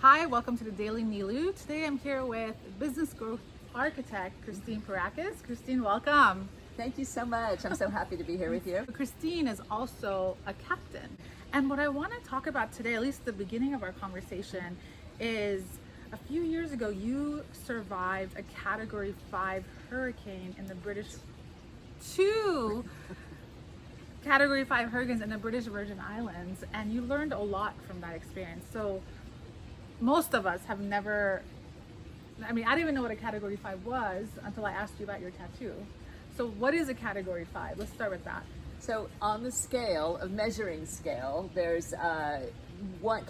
Hi, welcome to the Daily Neloo. Today I'm here with business growth architect Christine Perakis. Christine, welcome. Thank you so much. I'm so happy to be here with you. Christine is also a captain. And what I want to talk about today, at least the beginning of our conversation, is a few years ago you survived a Category 5 hurricane in the two Category 5 hurricanes in the British Virgin Islands, and you learned a lot from that experience. So most of us have never, I didn't even know what a Category 5 was until I asked you about your tattoo. So what is a Category 5? Let's start with that. So on the scale, of measuring scale, there's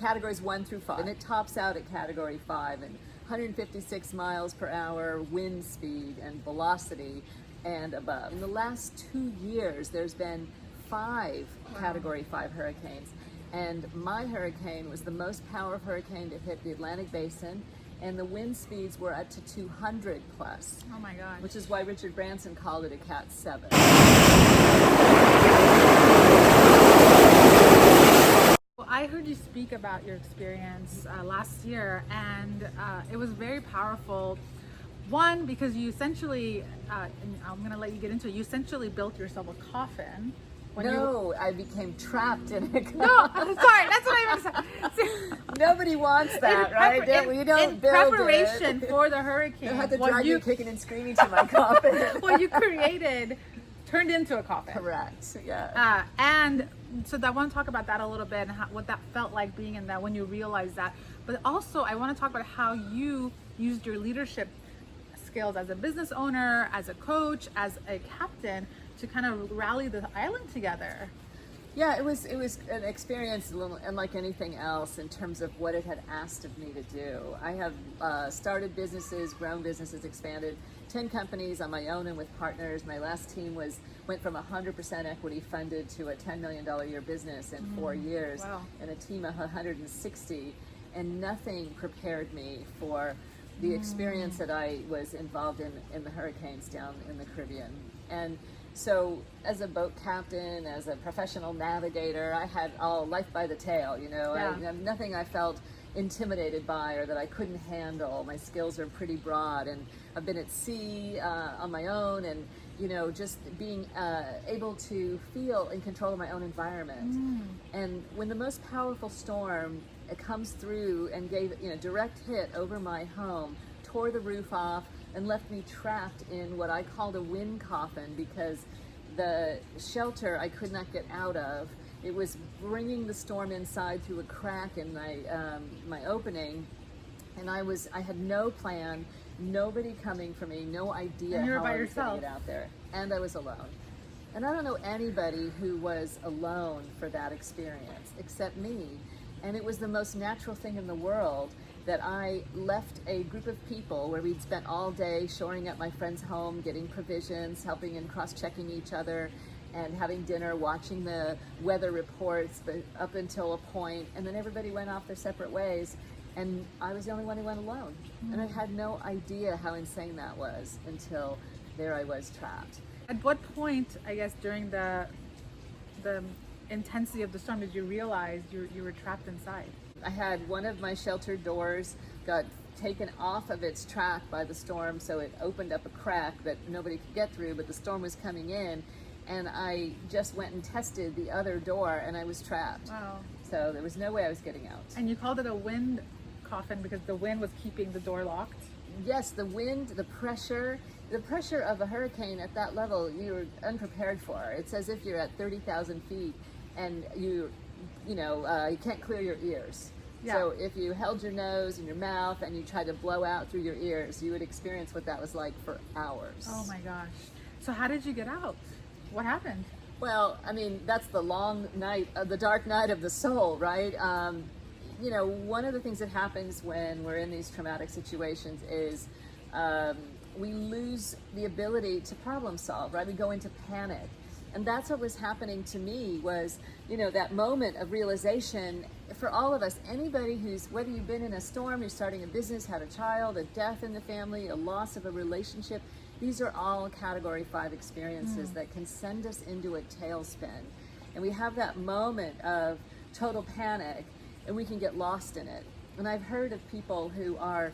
categories 1 through 5, and it tops out at Category 5 and 156 miles per hour wind speed and velocity and above. In the last 2 years, there's been 5 Category 5 hurricanes. And my hurricane was the most powerful hurricane to hit the Atlantic Basin, and the wind speeds were up to 200 plus. Oh my God. Which is why Richard Branson called it a Cat 7. Well, I heard you speak about your experience last year, and it was very powerful. One, because you essentially, and I'm going to let you get into it, you essentially built yourself a coffin. I became trapped in it. No, I'm sorry, that's what I meant to say. Nobody wants that, right? You don't build preparation for the hurricane. I had to drag you kicking and screaming to my coffin. What you created turned into a coffin. Correct, yeah. And so I want to talk about that a little bit and what that felt like being in that when you realized that. But also I want to talk about how you used your leadership skills as a business owner, as a coach, as a captain, to kind of rally the island together. Yeah, it was an experience a little unlike anything else in terms of what it had asked of me to do. I have started businesses, grown businesses, expanded 10 companies on my own and with partners. My last team went from 100% equity funded to a $10 million a year business in 4 years. Wow. And a team of 160, and nothing prepared me for the experience that I was involved in the hurricanes down in the Caribbean. And so as a boat captain, as a professional navigator, I had all life by the tail, Yeah. Nothing I felt intimidated by or that I couldn't handle. My skills are pretty broad, and I've been at sea on my own, and just being able to feel in control of my own environment. And when the most powerful storm comes through and gave direct hit over my home, tore the roof off, and left me trapped in what I called a wind coffin, because the shelter I could not get out of. It was bringing the storm inside through a crack in my opening, and I had no plan, nobody coming for me, no idea and you were how by I was going yourself. to get out there, and I was alone. And I don't know anybody who was alone for that experience except me. And it was the most natural thing in the world that I left a group of people where we'd spent all day shoring up my friend's home, getting provisions, helping and cross-checking each other, and having dinner, watching the weather reports, but up until a point, and then everybody went off their separate ways, and I was the only one who went alone. And I had no idea how insane that was until there I was trapped. At what point, I guess, during the intensity of the storm did you realize you were trapped inside? I had one of my shelter doors got taken off of its track by the storm, so it opened up a crack that nobody could get through, but the storm was coming in, and I just went and tested the other door, and I was trapped. Wow. So there was no way I was getting out. And you called it a wind coffin because the wind was keeping the door locked? Yes, the wind, the pressure of a hurricane at that level, you're unprepared for. It's as if you're at 30,000 feet and you can't clear your ears. Yeah. So if you held your nose and your mouth and you tried to blow out through your ears, you would experience what that was like for hours. Oh my gosh. So how did you get out? What happened? Well, that's the long night, the dark night of the soul, right? One of the things that happens when we're in these traumatic situations is we lose the ability to problem solve, right? We go into panic. And that's what was happening to me was, that moment of realization for all of us, anybody whether you've been in a storm, you're starting a business, had a child, a death in the family, a loss of a relationship, these are all Category 5 experiences that can send us into a tailspin. And we have that moment of total panic and we can get lost in it. And I've heard of people who are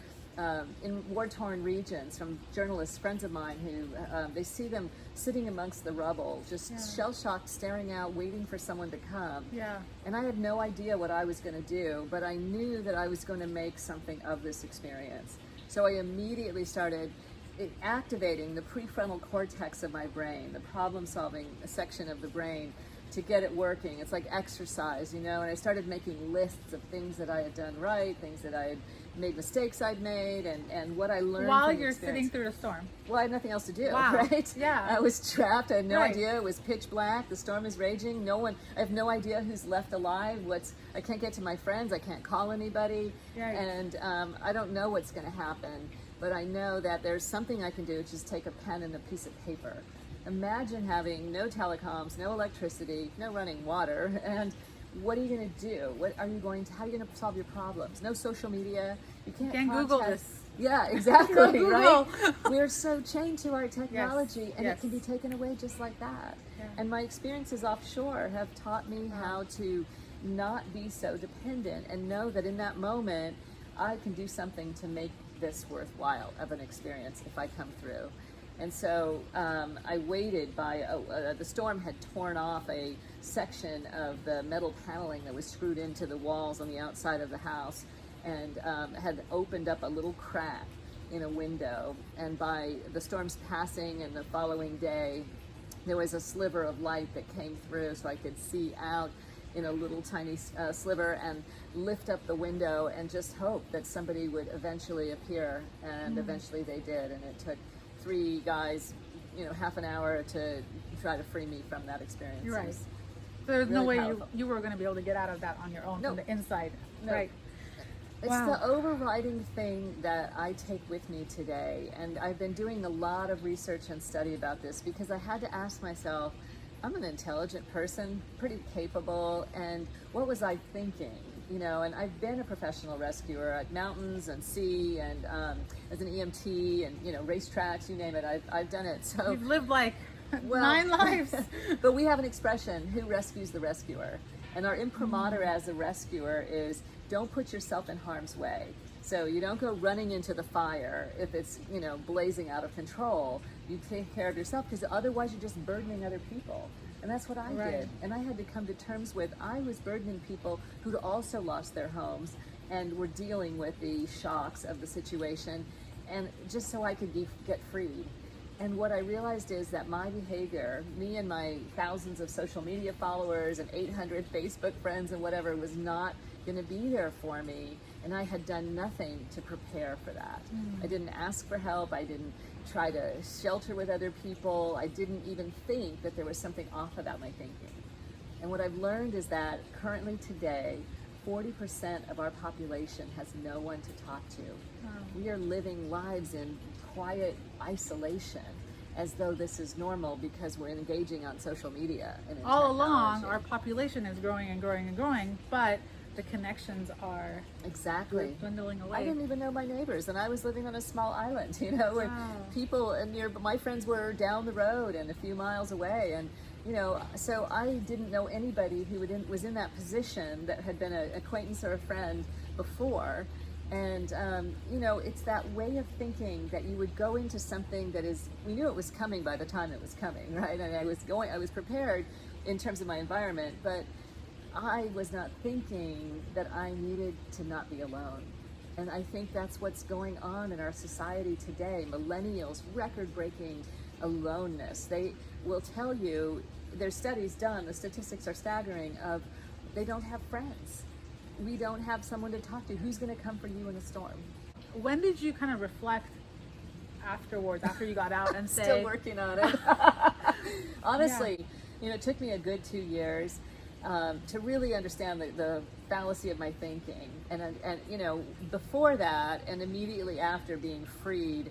in war-torn regions, from journalists, friends of mine, who they see them sitting amongst the rubble, just shell-shocked, staring out, waiting for someone to come. Yeah. And I had no idea what I was going to do, but I knew that I was going to make something of this experience. So I immediately started activating the prefrontal cortex of my brain, the problem-solving section of the brain, to get it working. It's like exercise, you know, and I started making lists of things that I had done right, things that I had made, mistakes I'd made, and what I learned While from you're experience. sitting through the storm. Well, I had nothing else to do, Wow. right? Yeah. I was trapped. I had no Right. idea. It was pitch black. The storm is raging. I have no idea who's left alive. I can't get to my friends. I can't call anybody. Right. And I don't know what's going to happen. But I know that there's something I can do, which is take a pen and a piece of paper. Imagine having no telecoms, no electricity, no running water, and what are you going to do? How are you going to solve your problems? No social media. You can't Google contact- this. Yeah, exactly, Google. right? We're so chained to our technology, and yes. it can be taken away just like that. Yeah. And my experiences offshore have taught me how to not be so dependent and know that in that moment, I can do something to make this worthwhile of an experience if I come through. And so I waited the storm had torn off a section of the metal paneling that was screwed into the walls on the outside of the house, and had opened up a little crack in a window. And by the storm's passing and the following day, there was a sliver of light that came through, so I could see out in a little tiny sliver and lift up the window and just hope that somebody would eventually appear. And eventually they did, and it took 3 guys, half an hour to try to free me from that experience. You're It right. was There's no really way powerful. you were going to be able to get out of that on your own No. from the inside. No. Right. It's Wow. the overriding thing that I take with me today. And I've been doing a lot of research and study about this because I had to ask myself, I'm an intelligent person, pretty capable, and what was I thinking? And I've been a professional rescuer at mountains and sea, and as an EMT, and racetracks, you name it, I've done it. So You've lived like well, 9 lives. But we have an expression, who rescues the rescuer? And our imprimatur as a rescuer is, don't put yourself in harm's way. So you don't go running into the fire if it's, blazing out of control. You take care of yourself, because otherwise you're just burdening other people. And that's what I Right. did. And I had to come to terms with, I was burdening people who'd also lost their homes and were dealing with the shocks of the situation, and just so I could get freed. And what I realized is that my behavior, me and my thousands of social media followers and 800 Facebook friends and whatever, was not going to be there for me. And I had done nothing to prepare for that. I didn't ask for help. I didn't try to shelter with other people. I didn't even think that there was something off about my thinking. And what I've learned is that currently today, 40% of our population has no one to talk to. We are living lives in quiet isolation, as though this is normal because we're engaging on social media and in All along, technology. our population is growing and growing and growing, but the connections are Exactly. dwindling away. I didn't even know my neighbors, and I was living on a small island, and Wow. people my friends were down the road and a few miles away, and so I didn't know anybody who was in that position that had been an acquaintance or a friend before. And it's that way of thinking that you would go into something that we knew it was coming by the time it was coming, right? And I was prepared in terms of my environment, but I was not thinking that I needed to not be alone. And I think that's what's going on in our society today. Millennials, record-breaking aloneness. They will tell you, there's studies done, the statistics are staggering, of they don't have friends. We don't have someone to talk to. Who's going to come for you in a storm? When did you kind of reflect afterwards, after you got out, and say, Still working on it. Honestly, it took me a good 2 years to really understand the fallacy of my thinking. And before that and immediately after being freed,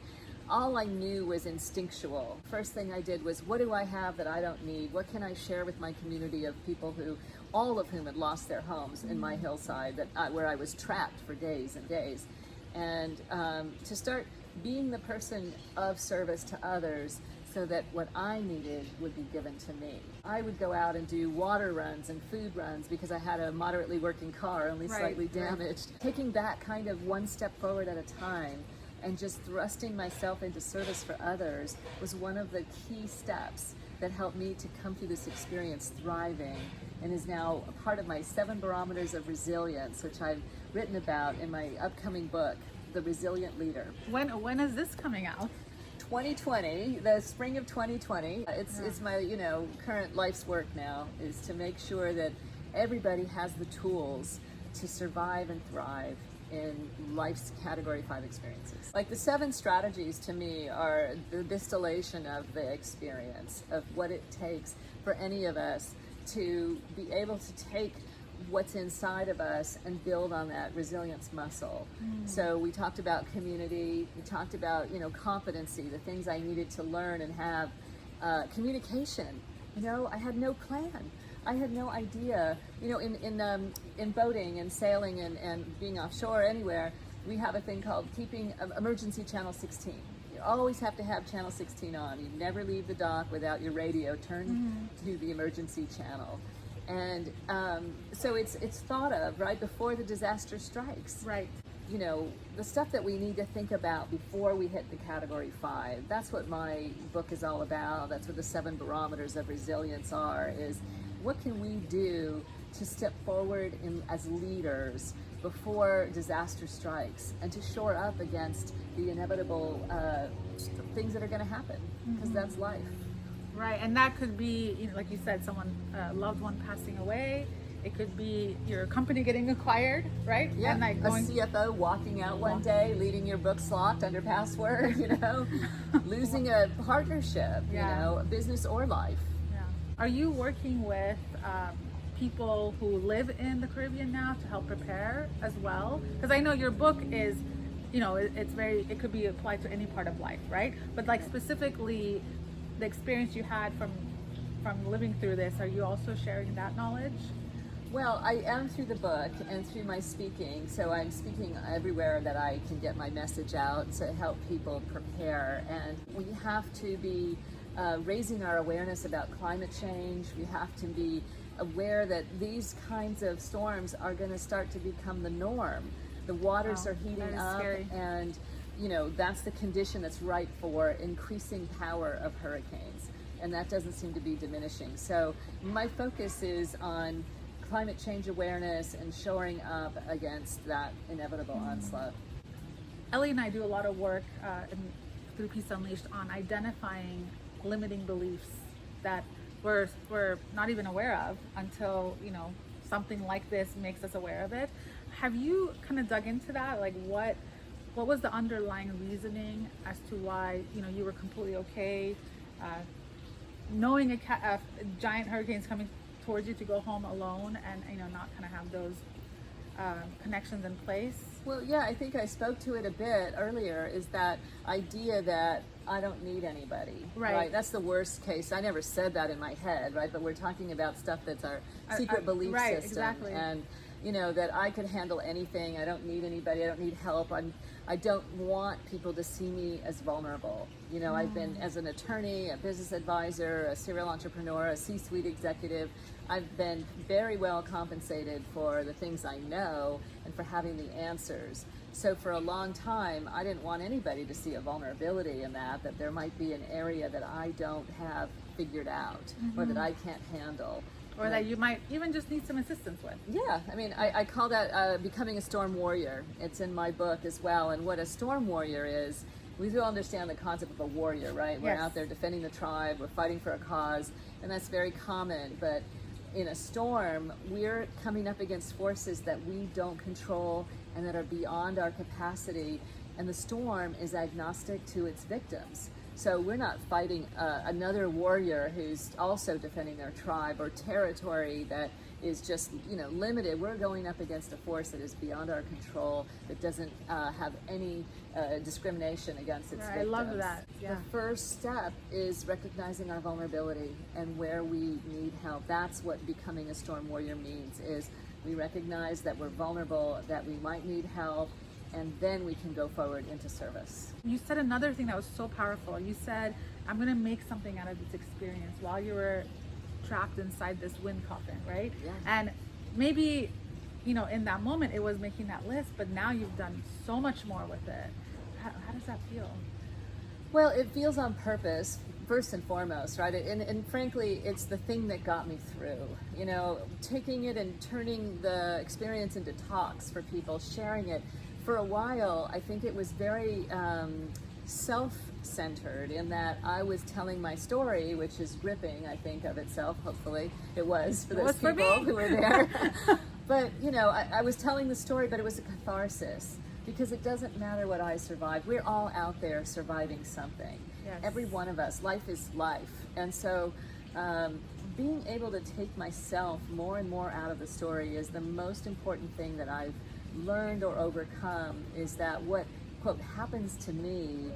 all I knew was instinctual. First thing I did was, what do I have that I don't need? What can I share with my community of people all of whom had lost their homes in my hillside, where I was trapped for days and days? And to start being the person of service to others, so that what I needed would be given to me. I would go out and do water runs and food runs because I had a moderately working car, only slightly damaged. Taking that kind of one step forward at a time and just thrusting myself into service for others was one of the key steps that helped me to come through this experience thriving, and is now a part of my 7 barometers of resilience, which I've written about in my upcoming book, The Resilient Leader. When is this coming out? 2020, the spring of 2020. It's my current life's work now, is to make sure that everybody has the tools to survive and thrive in life's category 5 experiences. Like the 7 strategies to me are the distillation of the experience of what it takes for any of us to be able to take what's inside of us and build on that resilience muscle. So we talked about community, we talked about competency, the things I needed to learn and have, communication. I had no plan. I had no idea. In boating and sailing and being offshore anywhere, we have a thing called keeping emergency channel 16. You always have to have channel 16 on. You never leave the dock without your radio turned to the emergency channel. And so it's thought of right before the disaster strikes. Right. The stuff that we need to think about before we hit the category 5. That's what my book is all about. That's what the 7 barometers of resilience are, is what can we do to step forward as leaders before disaster strikes and to shore up against the inevitable things that are going to happen, because that's life. Right, and that could be, like you said, someone, loved one passing away. It could be your company getting acquired, right? Yeah, and like a CFO walking out one day, leaving your books locked under password, losing a partnership, business or life. Yeah. Are you working with people who live in the Caribbean now to help prepare as well? Because I know your book is, it could be applied to any part of life, right? But like specifically the experience you had from living through this, are you also sharing that knowledge? Well, I am through the book and through my speaking, so I'm speaking everywhere that I can get my message out to help people prepare. And we have to be raising our awareness about climate change. We have to be aware that these kinds of storms are going to start to become the norm. The waters are heating up, scary. and that's the condition that's ripe for increasing power of hurricanes, and that doesn't seem to be diminishing. So my focus is on climate change awareness and shoring up against that inevitable onslaught. Ellie and I do a lot of work through Peace Unleashed on identifying limiting beliefs that we're not even aware of until something like this makes us aware of it. Have you kind of dug into that? Like what was the underlying reasoning as to why you were completely okay knowing a giant hurricane's coming towards you, to go home alone and not kind of have those connections in place? Well, yeah, I think I spoke to it a bit earlier, is that idea that I don't need anybody, right? That's the worst case. I never said that in my head, right? But we're talking about stuff that's our secret belief system. Exactly. And that I could handle anything. I don't need anybody. I don't need help. I don't want people to see me as vulnerable. I've been, as an attorney, a business advisor, a serial entrepreneur, a C-suite executive, I've been very well compensated for the things I know and for having the answers. So for a long time, I didn't want anybody to see a vulnerability in that there might be an area that I don't have figured out, or that I can't handle. Or that you might even just need some assistance with. Yeah, I call that becoming a storm warrior. It's in my book as well. And what a storm warrior is, we do understand the concept of a warrior, right? We're out there defending the tribe, we're fighting for a cause, and that's very common. But in a storm, we're coming up against forces that we don't control and that are beyond our capacity. And the storm is agnostic to its victims. So we're not fighting another warrior who's also defending their tribe or territory that is just limited. We're going up against a force that is beyond our control, that doesn't have any discrimination against its victims. I love that. Yeah. The first step is recognizing our vulnerability and where we need help. That's what becoming a storm warrior means, is we recognize that we're vulnerable, that we might need help, and then we can go forward into service. You said another thing that was so powerful. You said I'm gonna make something out of this experience while you were trapped inside this wind coffin, right? Yeah. And maybe, you know, in that moment it was making that list, but now you've done so much more with it. How does that feel? Well, it feels on purpose, first and foremost, right? And frankly, it's the thing that got me through. You know, taking it and turning the experience into talks for people, sharing it. For a while, I think it was very self-centered in that I was telling my story, which is ripping, I think, of itself. Hopefully, it was for those people who were there. But you know, I was telling the story, but it was a catharsis. Because it doesn't matter what I survived. We're all out there surviving something. Yes. Every one of us. Life is life. And so being able to take myself more and more out of the story is the most important thing that I've learned or overcome, is that what, quote, happens to me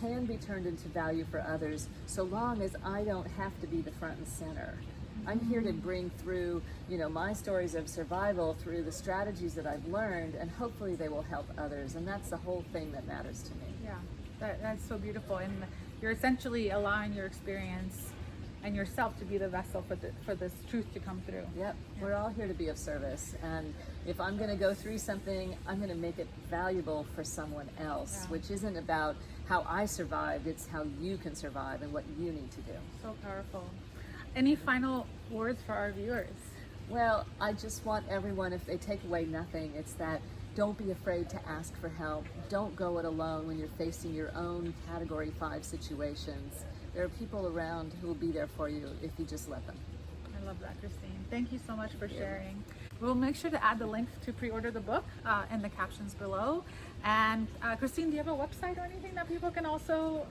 can be turned into value for others so long as I don't have to be the front and center. I'm here to bring through, you know, my stories of survival through the strategies that I've learned, and hopefully they will help others. And that's the whole thing that matters to me. Yeah, that's so beautiful. And you're essentially allowing your experience and yourself to be the vessel for this truth to come through. Yep, Yeah. we're all here to be of service. And if I'm going to go through something, I'm going to make it valuable for someone else, which isn't about how I survived, it's how you can survive and what you need to do. So powerful. Any final words for our viewers? Well, I just want everyone, if they take away nothing, it's that don't be afraid to ask for help. Don't go it alone when you're facing your own Category 5 situations. There are people around who will be there for you if you just let them. I love that, Christine. Thank you so much for sharing. We'll make sure to add the link to pre-order the book in the captions below. And Christine, do you have a website or anything that people can also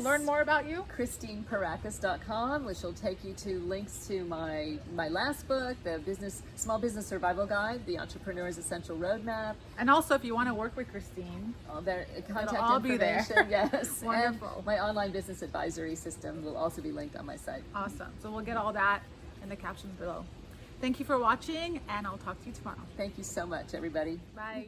learn more about you? ChristinePerakis.com, which will take you to links to my last book, the Small Business Survival Guide, The Entrepreneur's Essential Roadmap. And also, if you want to work with Christine, all their contact all be there. Yes. Wonderful. And my online business advisory system will also be linked on my site. Awesome. So we'll get all that in the captions below. Thank you for watching, and I'll talk to you tomorrow. Thank you so much, everybody. Bye.